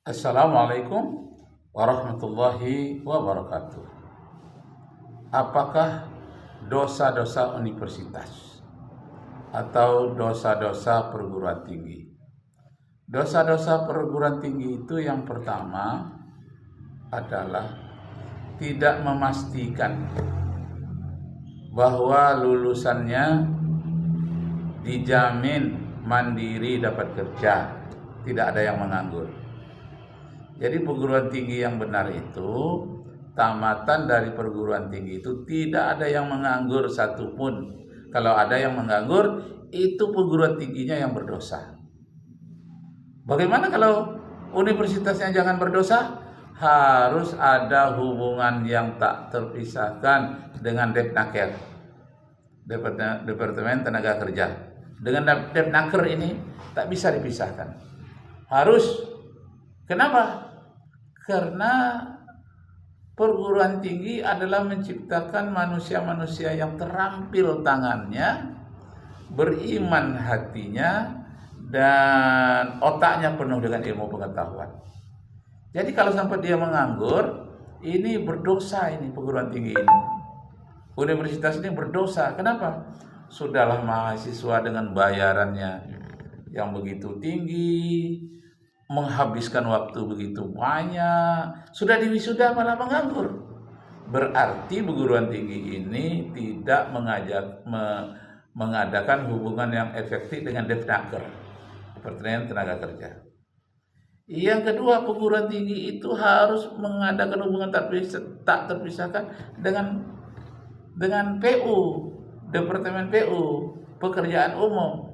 Assalamualaikum warahmatullahi wabarakatuh. Apakah dosa-dosa universitas atau dosa-dosa perguruan tinggi? Dosa-dosa perguruan tinggi itu yang pertama adalah tidak memastikan bahwa lulusannya dijamin mandiri dapat kerja, tidak ada yang menganggur. Jadi perguruan tinggi yang benar itu, tamatan dari perguruan tinggi itu tidak ada yang menganggur satupun. Kalau ada yang menganggur, itu perguruan tingginya yang berdosa. Bagaimana kalau universitasnya jangan berdosa? Harus ada hubungan yang tak terpisahkan dengan Depnaker, Departemen Tenaga Kerja. Dengan Depnaker ini tak bisa dipisahkan. Harus. Kenapa? Karena perguruan tinggi adalah menciptakan manusia-manusia yang terampil tangannya, beriman hatinya, dan otaknya penuh dengan ilmu pengetahuan. Jadi kalau sampai dia menganggur, ini berdosa ini perguruan tinggi ini. Universitas ini berdosa. Kenapa? Sudahlah mahasiswa dengan bayarannya yang begitu tinggi, menghabiskan waktu begitu banyak, sudah diwisuda malah menganggur. Berarti perguruan tinggi ini tidak mengadakan hubungan yang efektif dengan Depnaker, Departemen Tenaga Kerja. Yang kedua, perguruan tinggi itu harus mengadakan hubungan tak terpisahkan dengan PU, Departemen PU, Pekerjaan Umum.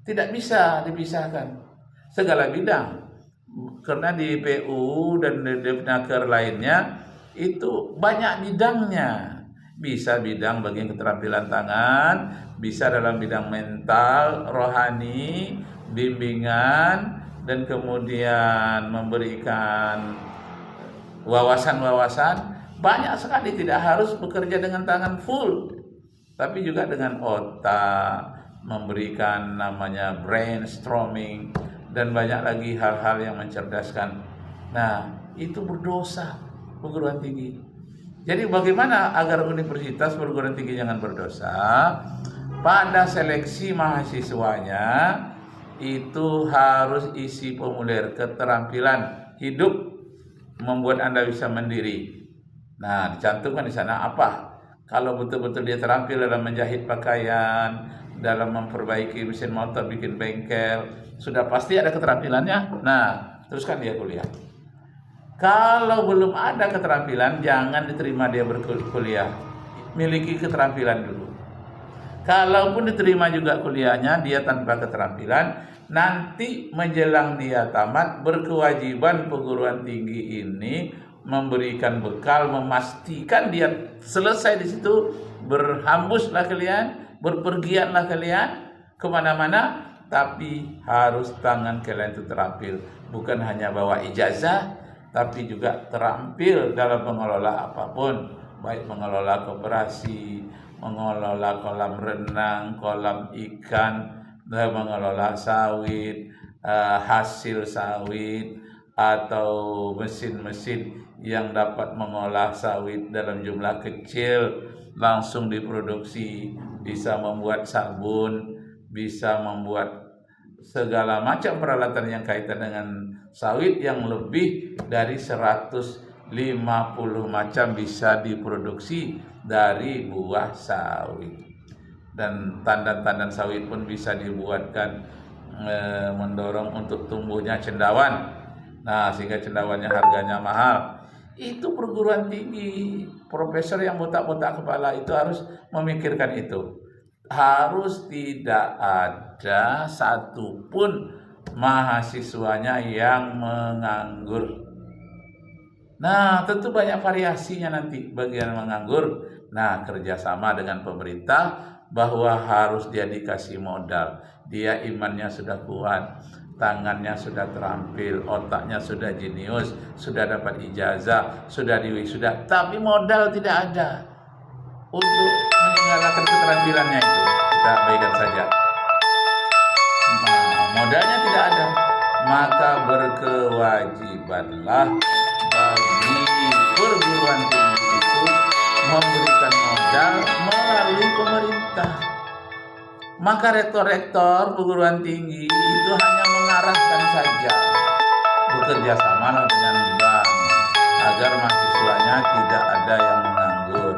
Tidak bisa dipisahkan. Segala bidang, karena di PU dan di Depnaker lainnya itu banyak bidangnya. Bisa bidang bagian keterampilan tangan, bisa dalam bidang mental, rohani, bimbingan, dan kemudian memberikan wawasan-wawasan. Banyak sekali, tidak harus bekerja dengan tangan full, tapi juga dengan otak, memberikan namanya brainstorming, dan banyak lagi hal-hal yang mencerdaskan. Nah, itu berdosa perguruan tinggi. Jadi bagaimana agar universitas perguruan tinggi jangan berdosa? Pada seleksi mahasiswanya itu harus isi formulir keterampilan hidup membuat Anda bisa mandiri. Nah, dicantumkan di sana apa? Kalau betul-betul dia terampil dalam menjahit pakaian, dalam memperbaiki mesin motor, bikin bengkel, sudah pasti ada keterampilannya. Nah, teruskan dia kuliah. Kalau belum ada keterampilan, jangan diterima dia berkuliah. Miliki keterampilan dulu. Kalaupun diterima juga kuliahnya, dia tanpa keterampilan, nanti menjelang dia tamat, berkewajiban perguruan tinggi ini memberikan bekal, memastikan dia selesai di situ. Berhambuslah kalian, berpergianlah kalian kemana-mana, tapi harus tangan kalian itu terampil. Bukan hanya bawa ijazah, tapi juga terampil dalam mengelola apapun, baik mengelola koperasi, mengelola kolam renang, kolam ikan, mengelola sawit, hasil sawit, atau mesin-mesin yang dapat mengolah sawit dalam jumlah kecil langsung diproduksi, bisa membuat sabun, bisa membuat segala macam peralatan yang kaitan dengan sawit, yang lebih dari 150 macam bisa diproduksi dari buah sawit. Dan tandan-tandan sawit pun bisa dibuatkan mendorong untuk tumbuhnya cendawan. Nah, sehingga cendawannya harganya mahal. Itu perguruan tinggi, profesor yang botak-botak kepala itu harus memikirkan itu. Harus tidak ada satupun mahasiswanya yang menganggur. Nah, tentu banyak variasinya nanti bagian menganggur. Nah, kerjasama dengan pemerintah bahwa harus dia dikasih modal. Dia imannya sudah kuat, tangannya sudah terampil, otaknya sudah jenius, sudah dapat ijazah, sudah diwisuda, tapi modal tidak ada untuk menyelenggarakan keterampilannya itu. Kita abaikan saja. Modalnya tidak ada. maka berkewajibanlah bagi perguruan tinggi itu memberikan modal melalui pemerintah. Maka rektor-rektor perguruan tinggi itu hanya mengarahkan saja, bekerja sama dengan bank agar mahasiswanya tidak ada yang menganggur.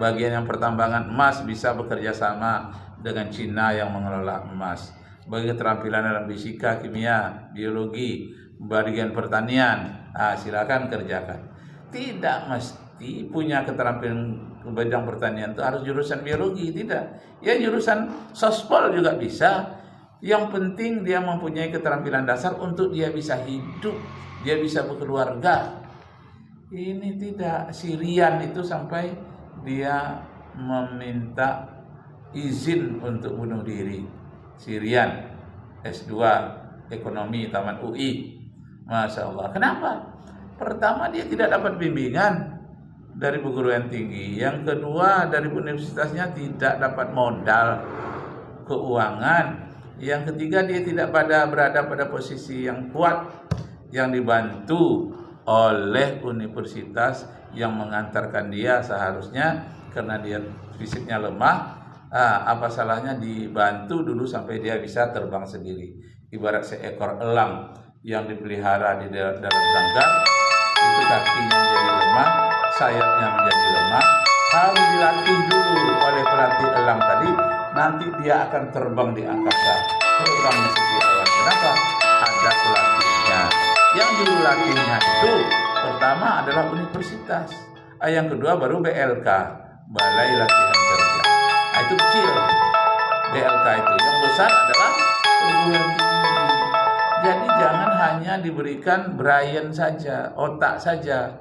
Bagian yang pertambangan emas bisa bekerja sama dengan Cina yang mengelola emas. Bagi keterampilan dalam fisika, kimia, biologi, bagian pertanian, silakan kerjakan. Tidak mesti punya keterampilan bidang pertanian itu harus jurusan biologi, tidak. Ya jurusan sospol juga bisa. Yang penting dia mempunyai keterampilan dasar untuk dia bisa hidup, dia bisa berkeluarga. Ini tidak, Sirian itu sampai dia meminta izin untuk bunuh diri. Sirian, S2, ekonomi, taman UI. Masya Allah. Kenapa? Pertama, dia tidak dapat bimbingan dari perguruan tinggi. Yang kedua, dari universitasnya tidak dapat modal keuangan. Yang ketiga, dia tidak berada pada posisi yang kuat, yang dibantu oleh universitas yang mengantarkan dia seharusnya, karena dia fisiknya lemah. Apa salahnya dibantu dulu sampai dia bisa terbang sendiri. Ibarat seekor elang yang dipelihara di dalam sangkar, itu kakinya menjadi lemah, sayapnya menjadi lemah, harus dilatih dulu oleh pelatih elang tadi. Nanti dia akan terbang di angkasa, terbang di sisi awan. Kenapa? Ada pelatihnya. Yang dilatihnya itu pertama adalah universitas, yang kedua baru BLK, Balai Latihan Kerja. Itu kecil BLK itu. Yang besar adalah perguruan tinggi. Jadi jangan hanya diberikan brain saja, otak saja,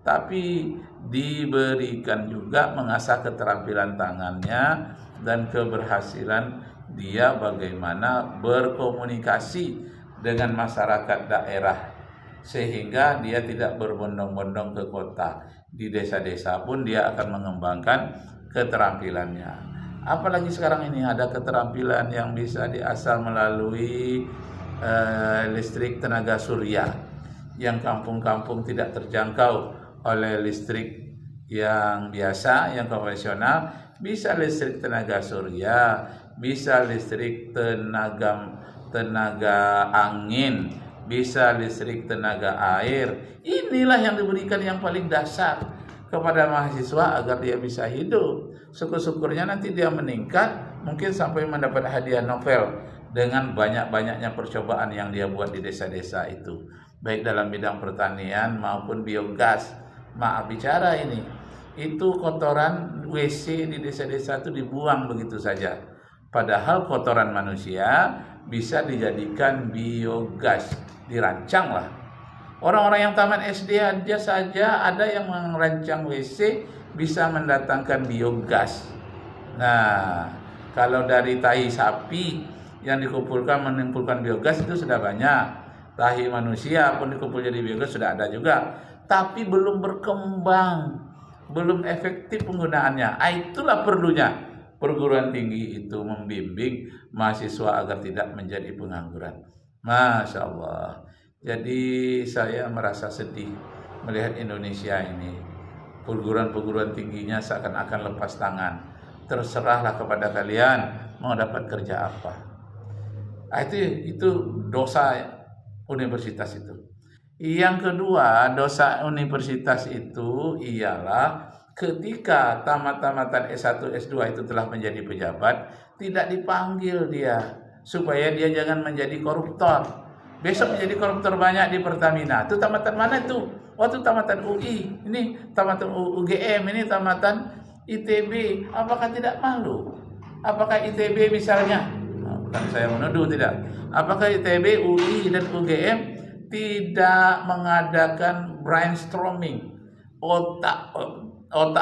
tapi diberikan juga mengasah keterampilan tangannya dan keberhasilan dia bagaimana berkomunikasi dengan masyarakat daerah, sehingga dia tidak berbondong-bondong ke kota. Di desa-desa pun dia akan mengembangkan keterampilannya. Apalagi sekarang ini ada keterampilan yang bisa diasah melalui listrik tenaga surya, yang kampung-kampung tidak terjangkau oleh listrik yang biasa, yang konvensional. Bisa listrik tenaga surya, bisa listrik tenaga angin, bisa listrik tenaga air. Inilah yang diberikan yang paling dasar kepada mahasiswa agar dia bisa hidup. Syukur-syukurnya nanti dia meningkat, mungkin sampai mendapat hadiah Nobel dengan banyak-banyaknya percobaan yang dia buat di desa-desa itu, baik dalam bidang pertanian maupun biogas. Maaf bicara ini, itu kotoran WC di desa-desa itu dibuang begitu saja. Padahal kotoran manusia bisa dijadikan biogas, dirancanglah. Orang-orang yang tamat SD aja saja ada yang merancang WC bisa mendatangkan biogas. Nah, kalau dari tahi sapi yang dikumpulkan menimbulkan biogas itu sudah banyak. Tahi manusia pun dikumpul jadi biogas sudah ada juga. Tapi belum berkembang, belum efektif penggunaannya. Itulah perlunya perguruan tinggi itu membimbing mahasiswa agar tidak menjadi pengangguran. Masya Allah. Jadi saya merasa sedih melihat Indonesia ini. Perguruan-perguruan tingginya seakan-akan lepas tangan. Terserahlah kepada kalian mau dapat kerja apa. Itu dosa universitas itu. Yang kedua, dosa universitas itu ialah ketika tamat-tamatan S1, S2 itu telah menjadi pejabat, tidak dipanggil dia, supaya dia jangan menjadi koruptor. Besok menjadi koruptor banyak di Pertamina. Itu tamatan mana itu? Waktu tamatan UI, ini tamatan UGM, ini tamatan ITB. Apakah tidak malu? Apakah ITB misalnya? Bukan saya menuduh, tidak. Apakah ITB, UI, dan UGM tidak mengadakan brainstorming, otak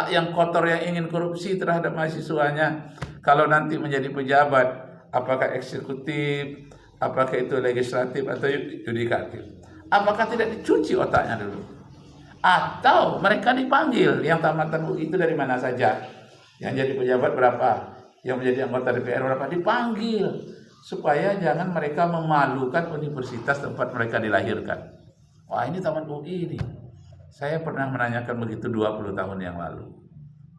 yang kotor yang ingin korupsi terhadap mahasiswanya? Kalau nanti menjadi pejabat, apakah eksekutif, apakah itu legislatif atau yudikatif, apakah tidak dicuci otaknya dulu? Atau mereka dipanggil, yang tamatan UI itu dari mana saja, yang jadi pejabat berapa, yang menjadi anggota DPR berapa, dipanggil supaya jangan mereka memalukan universitas tempat mereka dilahirkan. Wah, ini Taman UI ini. Saya pernah menanyakan begitu 20 tahun yang lalu.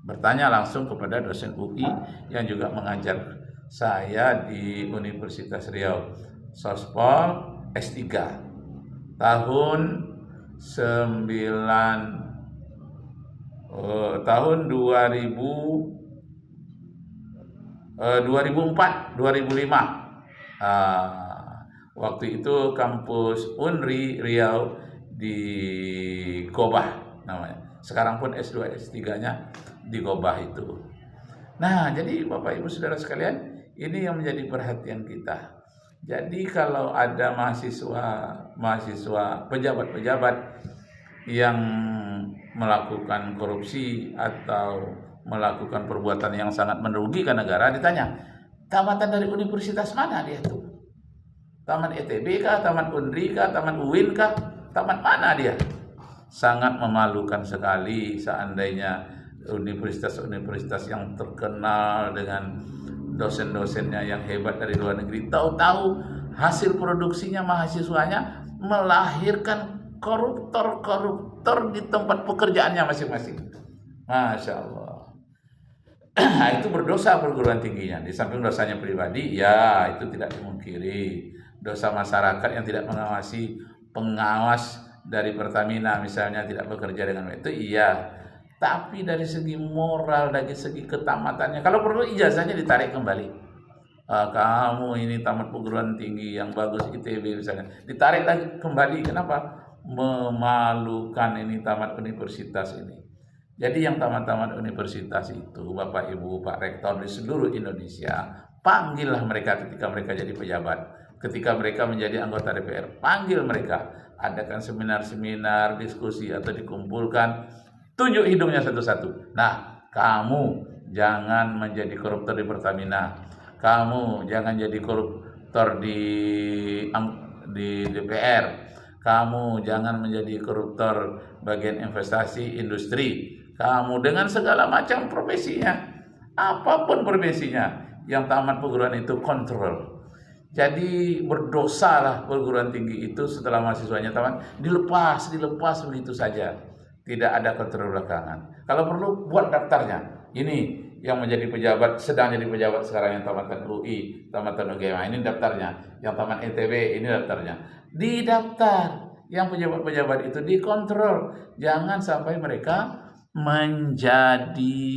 Bertanya langsung kepada dosen UI yang juga mengajar saya di Universitas Riau, Sospol S3 tahun 2004 2005. Waktu itu kampus Unri Riau di Gobah namanya. Sekarang pun S2 S3-nya di Gobah itu. Nah, jadi Bapak Ibu Saudara sekalian, ini yang menjadi perhatian kita. Jadi kalau ada mahasiswa, pejabat-pejabat yang melakukan korupsi atau melakukan perbuatan yang sangat merugikan negara, ditanya, tamatan dari universitas mana dia tuh? Taman ITB kah, Taman Unri kah, Taman UIN kah, taman mana dia? Sangat memalukan sekali seandainya universitas-universitas yang terkenal dengan dosen-dosennya yang hebat dari luar negeri, tahu-tahu hasil produksinya mahasiswanya melahirkan koruptor-koruptor di tempat pekerjaannya masing-masing. Masya Allah. Itu berdosa perguruan tingginya. Di samping dosanya pribadi, ya itu tidak dimungkiri. Dosa masyarakat yang tidak mengawasi, pengawas dari Pertamina misalnya tidak bekerja dengan itu, iya. Tapi dari segi moral, dari segi ketamatannya, kalau perlu ijazahnya ditarik kembali. Kamu ini tamat perguruan tinggi yang bagus ITB misalnya, ditarik lagi kembali. Kenapa? Memalukan ini tamat universitas ini. Jadi yang tamat-tamat universitas itu, Bapak Ibu, Pak Rektor di seluruh Indonesia, panggillah mereka ketika mereka jadi pejabat. Ketika mereka menjadi anggota DPR, panggil mereka. Adakan seminar-seminar, diskusi, atau dikumpulkan. Tunjuk hidungnya satu-satu. Nah, kamu jangan menjadi koruptor di Pertamina. Kamu jangan jadi koruptor di DPR. Kamu jangan menjadi koruptor bagian investasi industri. Kamu dengan segala macam profesinya, apapun profesinya, yang tamat perguruan itu kontrol. Jadi berdosalah perguruan tinggi itu setelah mahasiswanya tamat dilepas begitu saja. Tidak ada kontrol belakangan. Kalau perlu buat daftarnya. Ini yang menjadi pejabat, sedang jadi pejabat sekarang yang tamatan UI, tamatan UGM, ini daftarnya. Yang tamat ITB, ini daftarnya. Didaftar. Yang pejabat-pejabat itu dikontrol. Jangan sampai mereka menjadi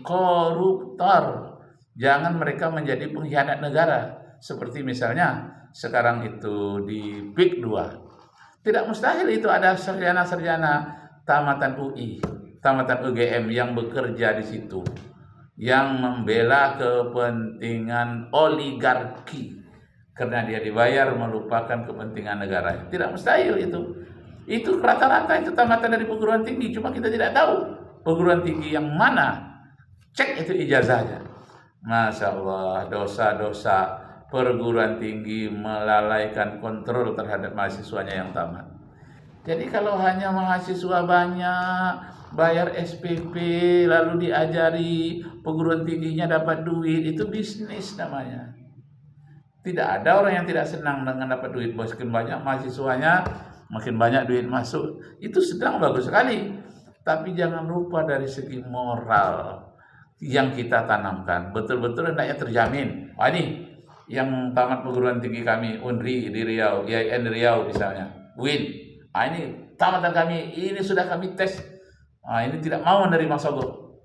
koruptor. Jangan mereka menjadi pengkhianat negara. Seperti misalnya sekarang itu di PIK 2. Tidak mustahil itu ada sarjana-sarjana tamatan UI, tamatan UGM yang bekerja di situ, yang membela kepentingan oligarki karena dia dibayar melupakan kepentingan negara. Tidak mustahil itu. Itu rata-rata itu tamatan dari perguruan tinggi, cuma kita tidak tahu perguruan tinggi yang mana. Cek itu ijazahnya. Masya Allah, dosa-dosa perguruan tinggi melalaikan kontrol terhadap mahasiswanya yang tamat. Jadi kalau hanya mahasiswa banyak, bayar SPP, lalu diajari, perguruan tingginya dapat duit, itu bisnis namanya. Tidak ada orang yang tidak senang dengan dapat duit. Makin banyak mahasiswanya, makin banyak duit masuk. Itu sedang bagus sekali. Tapi jangan lupa dari segi moral yang kita tanamkan. Betul-betul hendaknya terjamin. Wah, ini yang tamat perguruan tinggi kami, Unri di Riau, IAIN Riau misalnya, UIN. Ini tamatan kami, ini sudah kami tes. Ini tidak mau menerima sogok.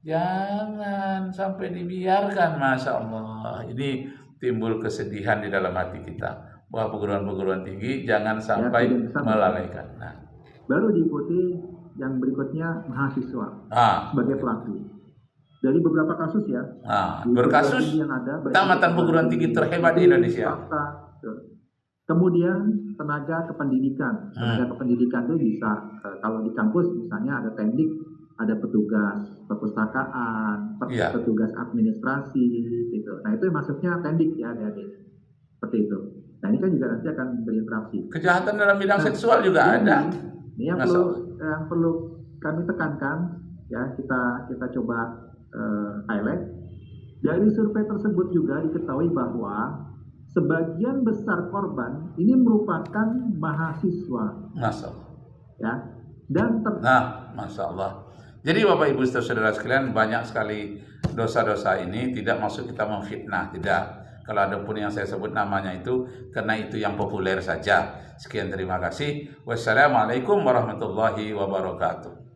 Jangan sampai dibiarkan, Masya Allah. Ini timbul kesedihan di dalam hati kita bahwa perguruan-perguruan tinggi jangan sampai melalaikan. Nah, baru diikuti yang berikutnya mahasiswa sebagai pelaku. Dari beberapa kasus ya. Berkasus yang ada, tamatan perguruan tinggi terhebat di Indonesia. Kemudian tenaga kependidikan. Tenaga kependidikan itu bisa kalau di kampus misalnya ada teknik, ada petugas perpustakaan, petugas administrasi gitu. Nah, itu masuknya teknik ya, adik-adik. Seperti itu. Nah, ini kan juga nanti akan berinteraksi. Kejahatan dalam bidang seksual juga ada. Ini yang perlu kami tekankan ya, kita coba highlight. Dari survei tersebut juga diketahui bahwa sebagian besar korban ini merupakan mahasiswa, Masya Allah. ya, dan Masya Allah. Jadi Bapak Ibu saudara sekalian, banyak sekali dosa-dosa ini tidak maksud kita memfitnah, tidak. Kalau ada pun yang saya sebut namanya itu karena itu yang populer saja. Sekian, terima kasih. Wassalamualaikum warahmatullahi wabarakatuh.